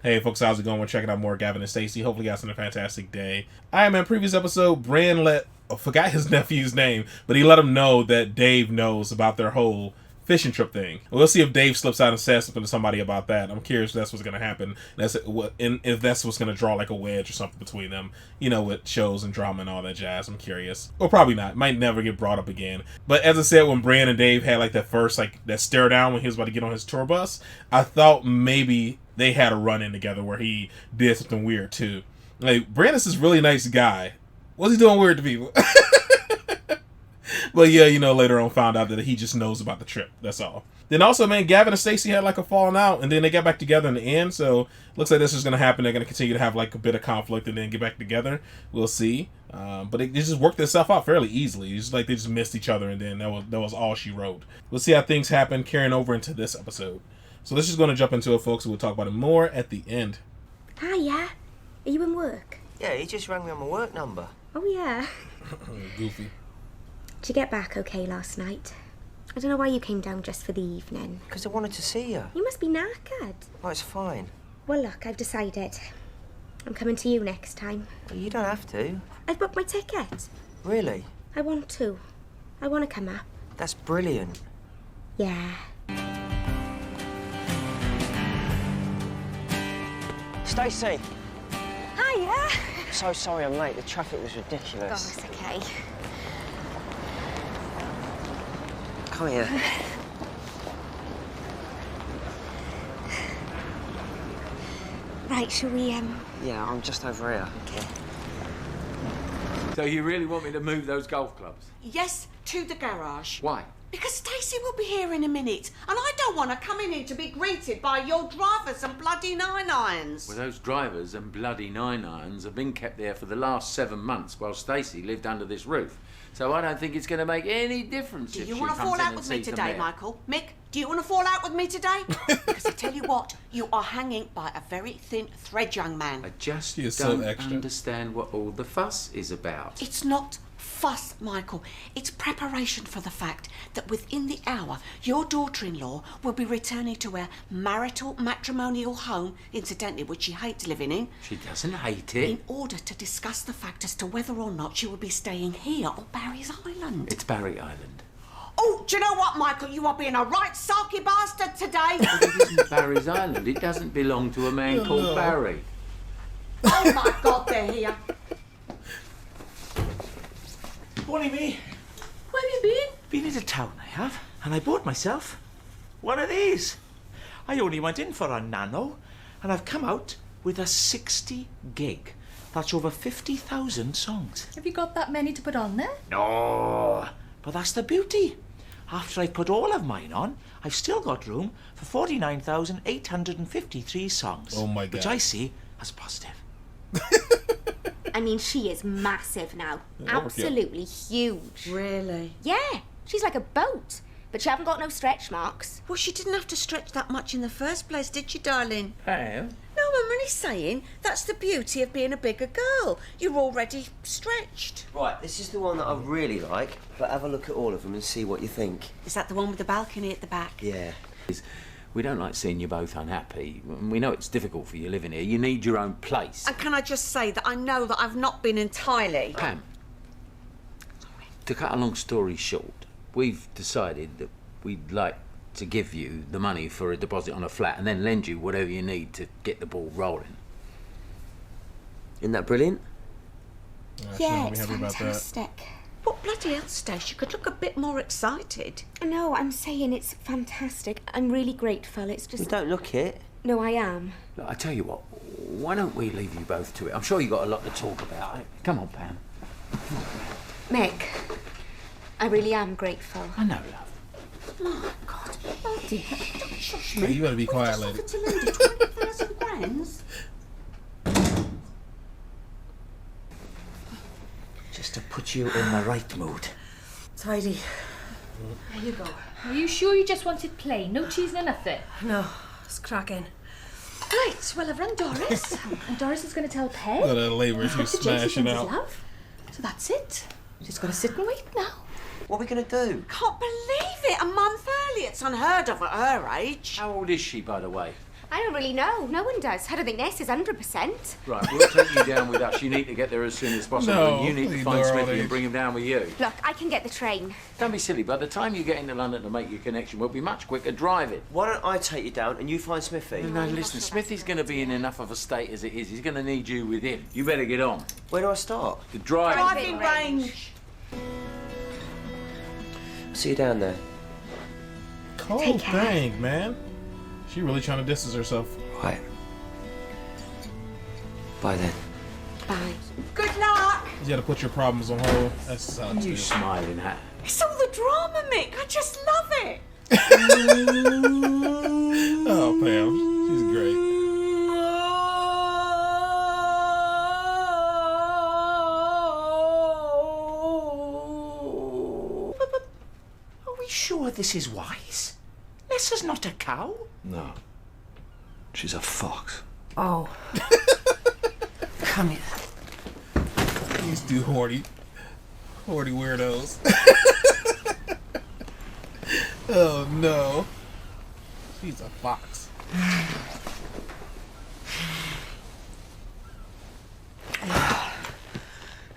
Hey folks, how's it going? We're checking out more Gavin and Stacy. Hopefully you guys had a fantastic day. Alright man, previous episode, Bran forgot his nephew's name, but he let him know that Dave knows about their whole fishing trip thing. We'll see if Dave slips out and says something to somebody about that. I'm curious if that's what's going to happen. If that's what's going to draw like a wedge or something between them, you know, with shows and drama and all that jazz. I'm curious. Or probably not. It might never get brought up again. But as I said, when Bran and Dave had like that first, like that stare down when he was about to get on his tour bus, I thought maybe they had a run-in together where he did something weird too. Like, Brandon's this really nice guy. What's he doing weird to people? But yeah, you know, later on found out that he just knows about the trip. That's all. Then also, man, Gavin and Stacy had like a falling out, and then they got back together in the end. So looks like this is going to happen. They're going to continue to have like a bit of conflict and then get back together. We'll see. But it just worked itself out fairly easily. It's just like they just missed each other, and then that was all she wrote. We'll see how things happen carrying over into this episode. So let's just going to jump into it, folks, and we'll talk about it more at the end. Hiya. Are you in work? Yeah, he just rang me on my work number. Oh, yeah. Goofy. Did you get back okay last night? I don't know why you came down just for the evening. Because I wanted to see you. You must be knackered. Oh, it's fine. Well, look, I've decided. I'm coming to you next time. Well, you don't have to. I've booked my ticket. Really? I want to. I want to come up. That's brilliant. Yeah. Stacy! Hiya. So sorry I'm late. The traffic was Oh, ridiculous. it's okay. Come here. Right, shall we, Yeah, I'm just over here. Okay. So you really want me to move those golf clubs? Yes, to the garage. Why? Because Stacy will be here in a minute, and I don't want to come in here to be greeted by your drivers and bloody nine-irons. Well, those drivers and bloody nine-irons have been kept there for the last 7 months while Stacy lived under this roof. So I don't think it's going to make any difference Do if you she want to comes fall in out and with me sees them today, there. Michael? Mick, do you want to fall out with me today? Because I tell you what, you are hanging by a very thin thread, young man. I just He is so don't extra. understand what all the fuss is about. It's not fuss, Michael. It's preparation for the fact that within the hour, your daughter-in-law will be returning to her marital matrimonial home, incidentally, which she hates living in, She doesn't hate it. in order to discuss the fact as to whether or not she will be staying here or Barry's Island. It's Barry Island. Oh, do you know what, Michael? You are being a right sarky bastard today. It isn't Barry's Island. It doesn't belong to a man called Barry. Oh, my God, they're here. Morning, me. Where have you been? Been into town, I have, and I bought myself one of these. I only went in for a nano, and I've come out with a 60 gig. That's over 50,000 songs. Have you got that many to put on there? No, but that's the beauty. After I put all of mine on, I've still got room for 49,853 songs. Oh my Which God. I see as positive. I mean, she is massive now. overkill. Absolutely huge. Really? Yeah, she's like a boat. But she haven't got no stretch marks. Well, she didn't have to stretch that much in the first place, did she, darling? Pam? No, I'm only saying that's the beauty of being a bigger girl. You're already stretched. Right, this is the one that I really like, but have a look at all of them and see what you think. Is that the one with the balcony at the back? Yeah. We don't like seeing you both unhappy. We know it's difficult for you living here. You need your own place. And can I just say that I know that I've not been entirely... Pam, to cut a long story short, we've decided that we'd like to give you the money for a deposit on a flat and then lend you whatever you need to get the ball rolling. Isn't that brilliant? Yeah, I'll be it's happy about that. fantastic. What bloody hell, Stace? You could look a bit more excited. No, I'm saying it's fantastic. I'm really grateful. It's You just... don't look it. No, I am. Look, I tell you what, why don't we leave you both to it? I'm sure you've got a lot to talk about. Come on, Pam. Mick, I really am grateful. I know, love. My God, bloody hell. Don't shush me. Hey, you better be quiet, We lady. just offered to lend you 20,000 rands. Just to put you in the right mood. Tidy. There you go. Are you sure you just wanted plain? No cheese, no nothing? No, it's cracking. Right, well, I've run Doris. And Doris is going to tell Peg. Look at that labour, she's Dr. Jason smashing sends his out. love. So that's it. She's got to sit and wait now. What are we going to do? Can't believe it. A month early. It's unheard of at her age. How old is she, by the way? I don't really know. No one does. I don't think this is 100%. Right, we'll take you down with us. You need to get there as soon as possible. No, and you need to please, find Laura, Smithy please. and bring him down with you. Look, I can get the train. Don't be silly. By the time you get into London to make your connection, we'll be much quicker driving. Why don't I take you down and you find Smithy? No, listen, Smithy's going to be in enough of a state as it is. He's going to need you with him. You better get on. Where do I start? The driving. Driving range. See you down there. Cold Take care. thing, man. She really trying to distance herself. Right. Bye then. Bye. Good luck. You gotta put your problems on hold. That's how What are you smiling at? It's all the drama, Mick. I just love it. Oh, Pam. She's great. Are we sure this is wise? Nessa's not a cow. No. She's a fox. Oh. Come here. These two horny weirdos. Oh no. She's a fox.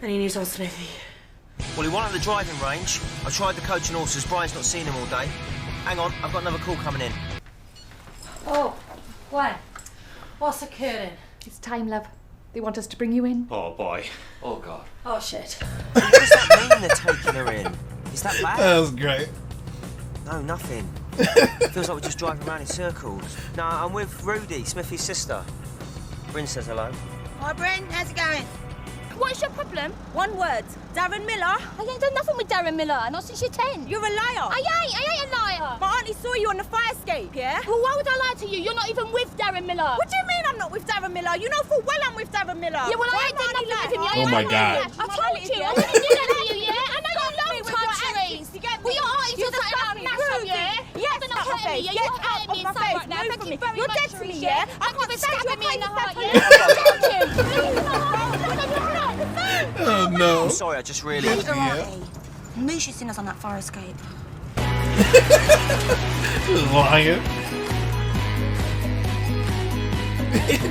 Any news on Smithy? Well, he went at the driving range. I tried the coach and horses. Brian's not seen him all day. Hang on, I've got another call coming in. Oh, what? What's occurring? It's time, love. They want us to bring you in. Oh boy. Oh, God. Oh, shit. What does that mean, they're taking her in? Is that bad? That was great. No, nothing. Feels like we're just driving around in circles. No, I'm with Rudy, Smithy's sister. Bryn says hello. Hi, Bryn. How's it going? What's your problem? One word. Darren Miller. I ain't done nothing with Darren Miller, not since you're 10. You're a liar. I ain't a liar. My auntie saw you on the fire escape, yeah? Well, why would I lie to you? You're not even with Darren Miller. What do you mean I'm not with Darren Miller? You know full well I'm with Darren Miller. Yeah, well, Why I ain't done am nothing with him. like Oh, my God. I told you, I didn't do that to you, yeah? I know you love toucheries. You get me? Well, your auntie You're said something about disgusting, mash up, Rudy. yeah? Yes, You're out of my hurting me, face. yeah? Get You're out hurting of me my inside face. right now. Move Thank from you me. very You're much, dead to me, Cherise, yeah? I can't be stabbing me in the heart, yeah? yeah? Oh no. I'm sorry, I just really... Yeah. Knew she'd seen us on that fire escape. Just lying.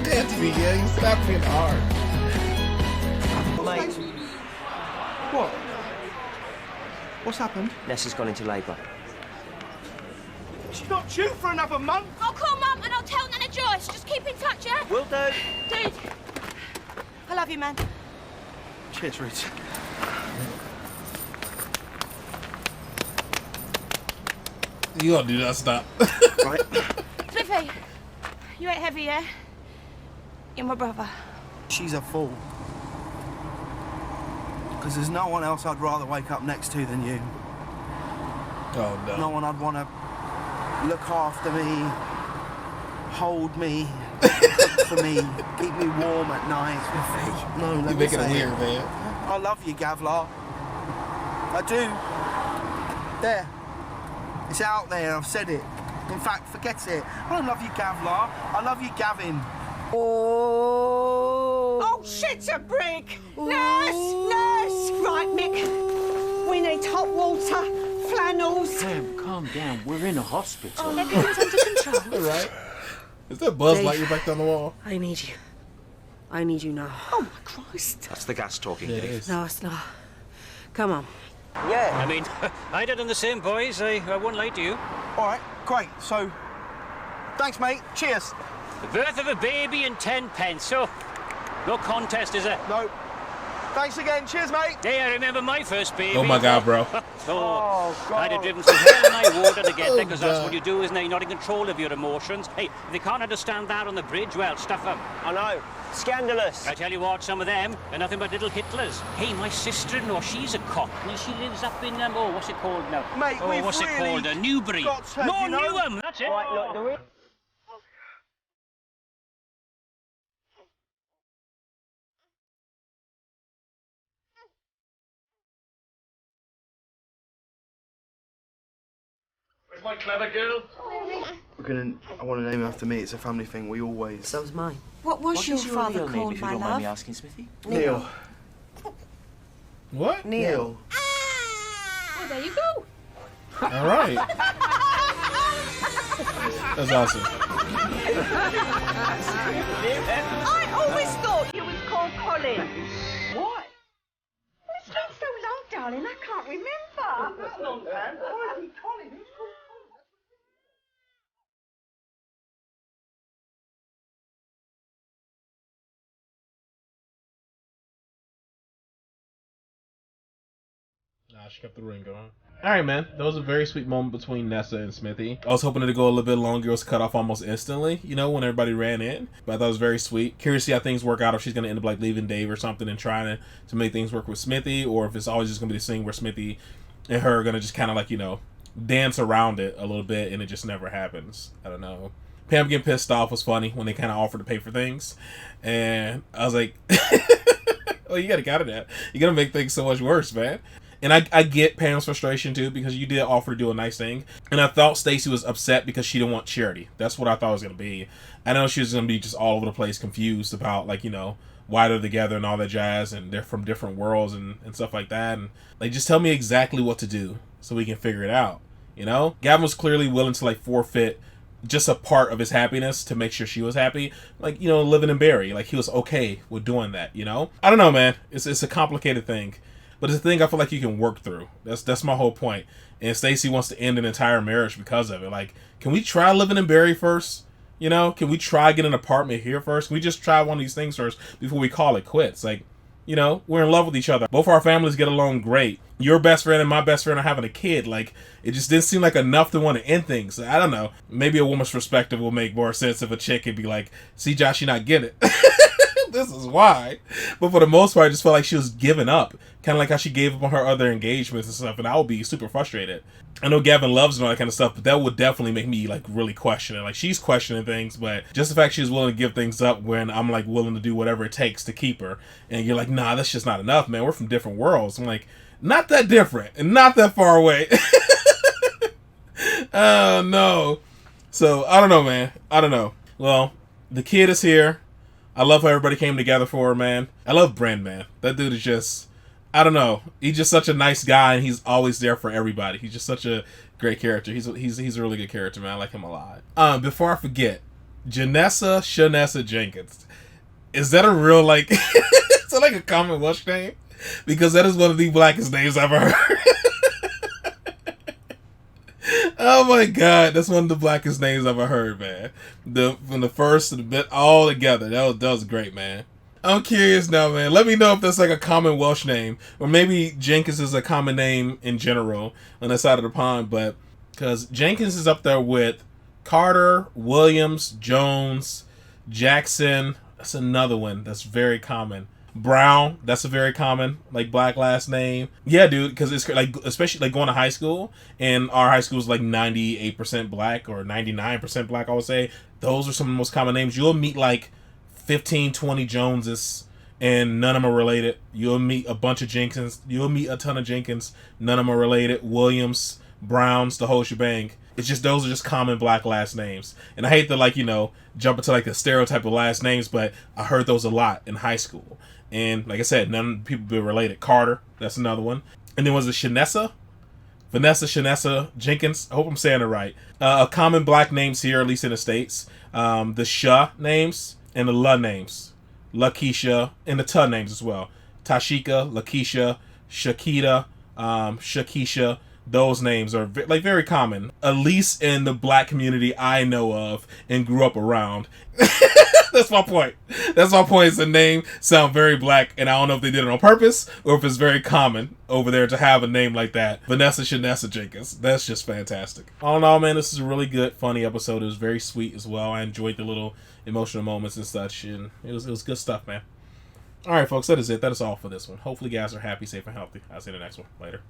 Dead to me, yeah. You slapped me in the heart. Mate, What? What's happened? Nessa's gone into labour. She's not due for another month. I'll call Mum and I'll tell Nana Joyce. Just keep in touch, yeah? Will do. Dude. I love you, man. Cheers, Rita. You gotta do that, stop. Right. Smithy, you ain't heavy, yeah? You're my brother. She's a fool. Because there's no one else I'd rather wake up next to than you. Oh no. No one I'd want to look after me, hold me, cook for me, keep me warm at night. No, let You're me making it say weird, man. I love you, Gavlar. I do. There. It's out there, I've said it. In fact, forget it. I don't love you, Gavlar. I love you, Gavin. Oh, shit a brick! Nurse! Right, Mick. We need hot water, flannels. Sam, calm down. We're in a hospital. Everything's under control. Right? Is that Buzz Lightyear back down the wall? I need you. I need you now. Oh, my Christ. That's the gas talking, Yeah, it is. No, it's not. Come on. Yeah. I mean, I did the same, boys. I won't lie to you. All right, great. So, thanks, mate. Cheers. The birth of a baby and 10 pence, so no contest, is it? No. Thanks again. Cheers, mate. Hey, I remember my first baby. Oh my God, bro. Oh, God. I'd have driven through hell and high water to get Oh, there, because that's God. what you do, isn't it? You're not in control of your emotions. Hey, if they can't understand that on the bridge, well, stuff them. I know. Scandalous. I tell you what, some of them are nothing but little Hitlers. Hey, my sister-in-law, she's a Cockney. She lives up in, oh, what's it called now? Mate, oh, we've what's it really called? Newbury. got to, No, you know. Newham, that's it. Right, look, the re- Where's my clever girl? I want to name it after me. It's a family thing. We always. So's mine. What was What your is your father real name, called, if you my don't mind me love? asking, Smithy? Neil. What? Neil. Oh, there you go. All right. That's awesome. I always thought you was called Colin. Why? It's been so long, darling, I can't remember. That's long time. Why is he Colin? Who's called Colin? Nah, she kept the ring going. Alright, man. That was a very sweet moment between Nessa and Smithy. I was hoping it to go a little bit longer. It was cut off almost instantly, you know, when everybody ran in. But I thought it was very sweet. Curious to see how things work out, if she's going to end up, like, leaving Dave or something and trying to make things work with Smithy, or if it's always just going to be the scene where Smithy and her are going to just kind of, like, you know, dance around it a little bit and it just never happens. I don't know. Pam getting pissed off was funny when they kind of offered to pay for things. And I was like, oh, you got to counter that. You're going to make things so much worse, man. And I get Pam's frustration too, because you did offer to do a nice thing. And I thought Stacy was upset because she didn't want charity. That's what I thought it was going to be. I know she was going to be just all over the place, confused about, like, you know, why they're together and all that jazz, and they're from different worlds and stuff like that. And, like, just tell me exactly what to do so we can figure it out, you know? Gavin was clearly willing to, like, forfeit just a part of his happiness to make sure she was happy. Like, you know, living in Barry. Like, he was okay with doing that, you know? I don't know, man. It's a complicated thing. But it's a thing I feel like you can work through. That's my whole point. And Stacy wants to end an entire marriage because of it. Like, can we try living in Barry first? You know, can we try getting an apartment here first? Can we just try one of these things first before we call it quits? Like, you know, we're in love with each other. Both our families get along great. Your best friend and my best friend are having a kid. Like, it just didn't seem like enough to want to end things. I don't know. Maybe a woman's perspective will make more sense if a chick could be like, see, Josh, you're not getting it. This is why. But for the most part, I just felt like she was giving up. Kind of like how she gave up on her other engagements and stuff. And I would be super frustrated. I know Gavin loves and all that kind of stuff, but that would definitely make me, like, really question it. Like, she's questioning things, but just the fact she's willing to give things up when I'm, like, willing to do whatever it takes to keep her. And you're like, nah, that's just not enough, man. We're from different worlds. I'm like, not that different and not that far away. Oh, no. So, I don't know, man. I don't know. Well, the kid is here. I love how everybody came together for her, man. I love Brent, man. That dude is just, I don't know. He's just such a nice guy, and he's always there for everybody. He's just such a great character. He's a really good character, man. I like him a lot. Before I forget, Janessa Shanessa Jenkins. Is that a real, like, is that like a common Welsh name? Because that is one of the blackest names I've ever heard. Oh my god, that's one of the blackest names I've ever heard, man. From the first to the bit all together. That was great, man. I'm curious now, man. Let me know if that's like a common Welsh name, or maybe Jenkins is a common name in general on that side of the pond. But because Jenkins is up there with Carter, Williams, Jones, Jackson. That's another one that's very common. Brown, that's a very common, like, black last name. Yeah, dude, because it's like, especially like going to high school, and our high school is like 98% black or 99% black, I would say. Those are some of the most common names. You'll meet like 15, 20 Joneses, and none of them are related. You'll meet a bunch of Jenkins. You'll meet a ton of Jenkins. None of them are related. Williams, Browns, the whole shebang. It's just, those are just common black last names. And I hate to, like, you know, jump into like the stereotype of last names, but I heard those a lot in high school. And like I said, none of the people be related. Carter, that's another one. And then was it Shanessa? Vanessa Shanessa Jenkins. I hope I'm saying it right. Common black names here, at least in the States. The Sha names and the La names. Lakeisha, and the Ta names as well. Tashika, Lakeisha, Shakita, Shakisha. Those names are very common, at least in the black community I know of and grew up around. That's my point. That's my point. Is the name sound very black, and I don't know if they did it on purpose or if it's very common over there to have a name like that. Vanessa Shanessa Jenkins. That's just fantastic. All in all, man, this is a really good, funny episode. It was very sweet as well. I enjoyed the little emotional moments and such, and it was good stuff, man. All right, folks, that is it. That is all for this one. Hopefully, you guys are happy, safe, and healthy. I'll see you in the next one. Later.